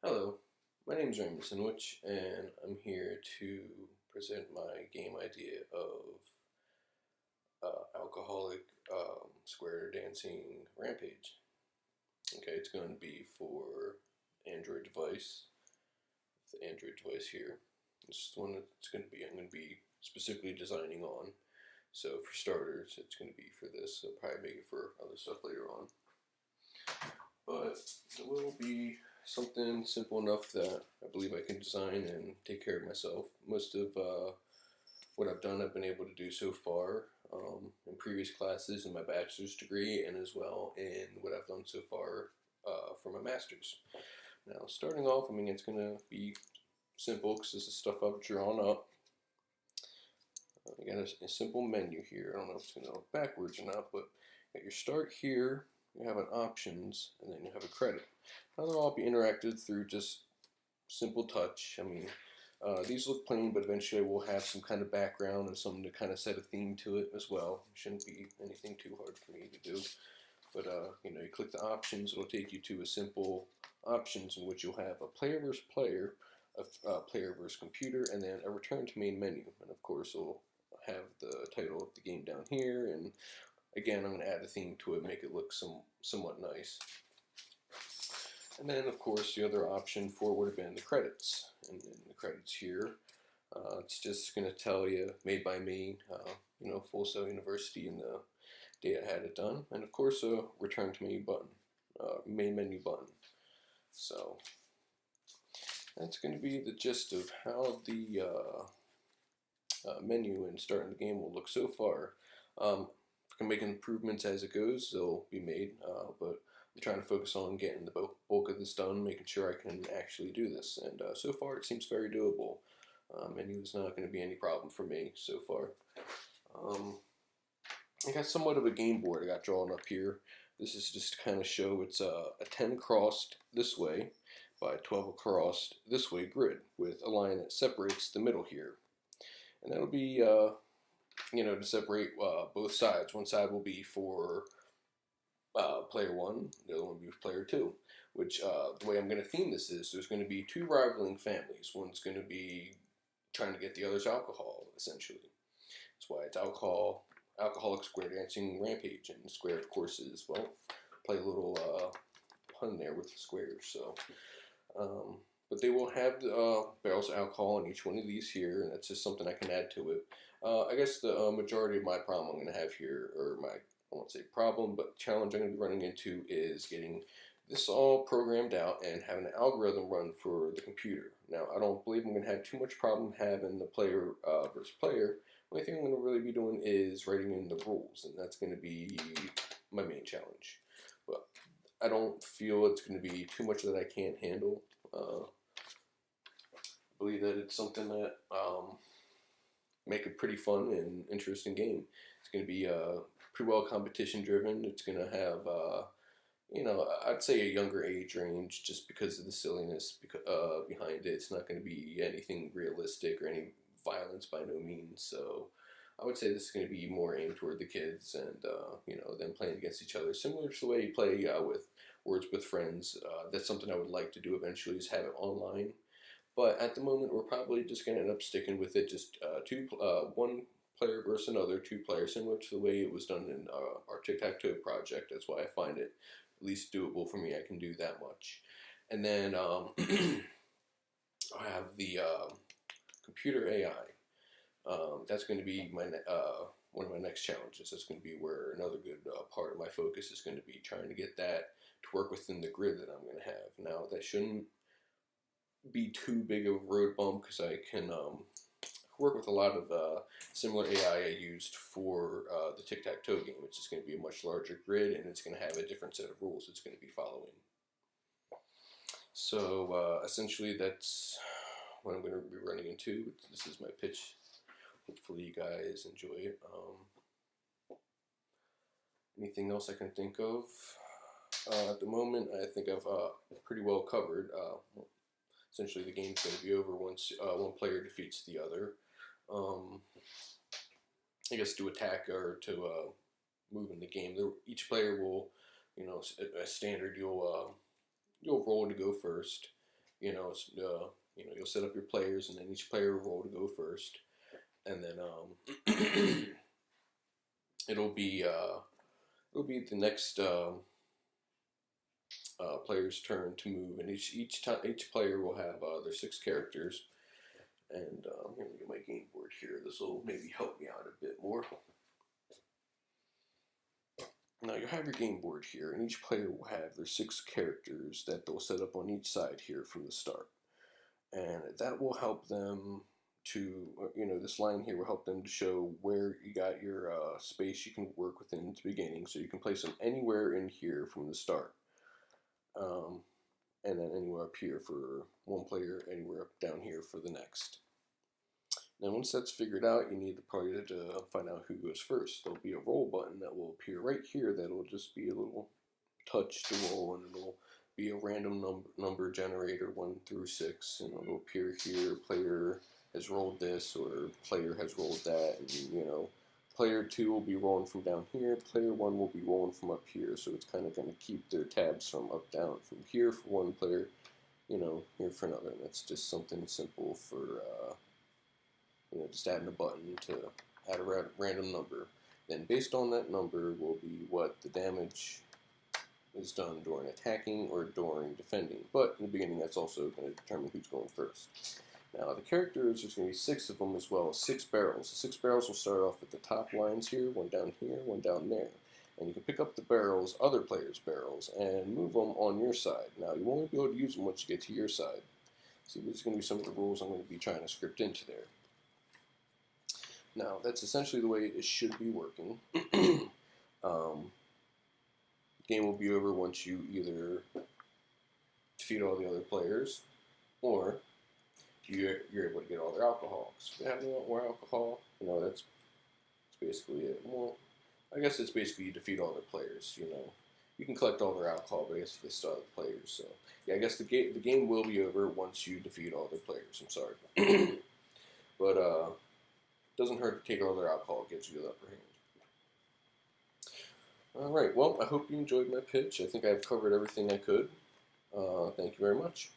Hello, my name is Raymond Sinwich, and I'm here to present my game idea of alcoholic square dancing rampage. Okay, it's going to be for Android device. The Android device here. This is the one that's going to be. I'm going to be specifically designing on. So for starters, it's going to be for this. I'll probably make it for other stuff later on. But it will be something simple enough that I believe I can design and take care of myself. Most of what I've done, I've been able to do so far in previous classes in my bachelor's degree, and as well in what I've done so far for my master's. Now, starting off, I mean, it's going to be simple because this is stuff I've drawn up. You got a simple menu here. I don't know if it's going to look backwards or not, but you got your start here, you have an options, and then you have a credit. Now they'll all be interacted through just simple touch. I mean, these look plain, but eventually we'll have some kind of background and something to kind of set a theme to it as well. It shouldn't be anything too hard for me to do. But, you click the options, it'll take you to a simple options in which you'll have a player versus player, a player versus computer, and then a return to main menu. And of course, it'll have the title of the game down here, and again, I'm going to add a theme to it, make it look somewhat nice. And then, of course, the other option for would have been the credits. And in the credits here, it's just going to tell you, made by me, Full Sail University and the day I had it done. And of course, a return to menu button, main menu button. So that's going to be the gist of how the menu and starting the game will look so far. I can make improvements as it goes, they'll be made, but I'm trying to focus on getting the bulk of this done, making sure I can actually do this. And so far, it seems very doable. Menu is not going to be any problem for me so far. I got somewhat of a game board I got drawn up here. This is just to kind of show it's a 10 crossed this way by 12 across this way grid with a line that separates the middle here. And that'll be, to separate both sides. One side will be for player one, the other one will be for player two. Which, the way I'm going to theme this is, there's going to be two rivaling families. One's going to be trying to get the other's alcohol, essentially. That's why it's alcoholic square dancing rampage. And square, of course, is, well, play a little pun there with the squares. So, but they will have barrels of alcohol in each one of these here, and that's just something I can add to it. I guess the majority of my problem I'm going to have here, or I won't say problem, but challenge I'm going to be running into is getting this all programmed out and having an algorithm run for the computer. Now, I don't believe I'm going to have too much problem having the player versus player. The only thing I'm going to really be doing is writing in the rules, and that's going to be my main challenge. But I don't feel it's going to be too much that I can't handle. I believe that it's something that make a pretty fun and interesting game. It's going to be pretty well competition driven. It's going to have, I'd say a younger age range just because of the silliness behind it. It's not going to be anything realistic or any violence by no means. So I would say this is going to be more aimed toward the kids and, them playing against each other. Similar to the way you play with Words with Friends. That's something I would like to do eventually, is have it online. But at the moment, we're probably just going to end up sticking with it, just one player versus another, two players, similar to the way it was done in our Tic-Tac-Toe project. That's why I find it at least doable for me. I can do that much. And then I have the computer AI. That's going to be one of my next challenges. That's going to be where another good part of my focus is going to be trying to get that to work within the grid that I'm going to have. Now, that shouldn't be too big of a road bump because I can work with a lot of similar AI I used for the Tic-Tac-Toe game. It's just going to be a much larger grid, and it's going to have a different set of rules it's going to be following. So essentially that's what I'm going to be running into. This is my pitch. Hopefully you guys enjoy it. Anything else I can think of? At the moment, I think I've pretty well covered. Essentially, the game's going to be over once one player defeats the other. I guess to attack or to move in the game, each player will, a standard. You'll roll to go first. you'll set up your players, and then each player will roll to go first, and then it'll be the next player's turn to move, and each player will have their 6 characters. And let me get my game board here. This will maybe help me out a bit more. Now you have your game board here, and each player will have their 6 characters that they'll set up on each side here from the start. And that will help them to, this line here will help them to show where you got your space you can work within at the beginning. So you can place them anywhere in here from the start. And then anywhere up here for one player, anywhere up down here for the next. Now once that's figured out, you need the player to find out who goes first. There'll be a roll button that will appear right here that'll just be a little touch to roll, and it'll be a random number generator 1 through 6, and it'll appear here, player has rolled this, or player has rolled that, and player 2 will be rolling from down here, player 1 will be rolling from up here, so it's kind of going to keep their tabs from up down, from here for one player, here for another, and that's just something simple for just adding a button to add a random number. Then based on that number will be what the damage is done during attacking or during defending. But in the beginning, that's also going to determine who's going first. Now the characters, there's going to be 6 of them, as well as 6 barrels. The 6 barrels will start off at the top lines here, one down here, one down there. And you can pick up the barrels, other players' barrels, and move them on your side. Now you won't be able to use them once you get to your side. So these are going to be some of the rules I'm going to be trying to script into there. Now, that's essentially the way it should be working. The game will be over once you either defeat all the other players, or you're able to get all their alcohol. So if they have more alcohol, that's basically it. Well, I guess it's basically you defeat all their players, You can collect all their alcohol, but I guess they still have the players. So, yeah, I guess the game will be over once you defeat all their players. I'm sorry. But, doesn't hurt to take all their alcohol, it gives you the upper hand. Alright, well, I hope you enjoyed my pitch. I think I've covered everything I could. Thank you very much.